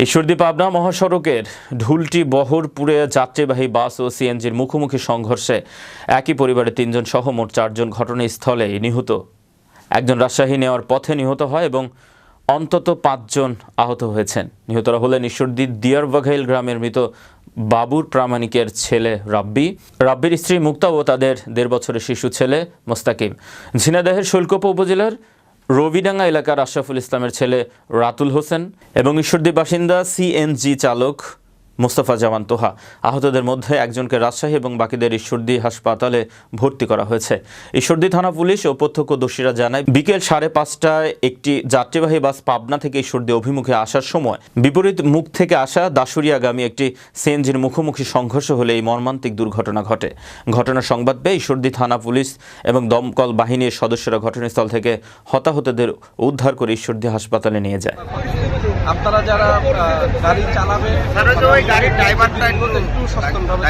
ঈশ্বরদী পাবনা মহাসড়কের ঢুলটি বহরপুরে যাত্রীবাহী বাস ও সিএনজির মুখোমুখি সংঘর্ষে একই পরিবারের ৩ জন সহ মোট ৪ জন ঘটনাস্থলে নিহত। একজন রাজশাহী নেওয়ার পথে নিহত হয় এবং অন্তত ৫ জন আহত হয়েছেন। নিহতরা হলেন ঈশ্বরদীর দিয়ারবাঘাইল গ্রামের মৃত বাবুর প্রামাণিকের ছেলে রাব্বির স্ত্রী মুক্তা ও তাদের ১.৫ বছরের শিশু ছেলে মোস্তাকিম। ঝিনাইদহের শৈলকুপা উপজেলার রবিডাঙ্গা এলাকার আশরাফুল ইসলামের ছেলে রাতুল হোসেন এবং ঈশ্বরদী বাসিন্দা সিএনজি চালক মোস্তফা জামান তোহা। আহতদের মধ্যে একজনকে রাজশাহী এবং বাকিদের ঈশ্বরদী হাসপাতালে ভর্তি করা হয়েছে। ঈশ্বরদী থানা পুলিশ ও প্রত্যক্ষদর্শীরা জানায়, বিকেল ৫:৩০টায় একটি যাত্রীবাহী বাস পাবনা থেকে ঈশ্বরদী অভিমুখে আসার সময় বিপরীত মুখ থেকে আসা দাসুরিয়াগামী একটি সিএনজির মুখোমুখি সংঘর্ষ হলে এই মর্মান্তিক দুর্ঘটনা ঘটে। ঘটনার সংবাদ পেয়ে ঈশ্বরদী থানা পুলিশ এবং দমকল বাহিনীর সদস্যরা ঘটনাস্থল থেকে হতাহতদের উদ্ধার করে ঈশ্বরদী হাসপাতালে নিয়ে যায়। আপনারা যারা গাড়ি চালাবে, গাড়ির ড্রাইভারটা একটু সচেতনভাবে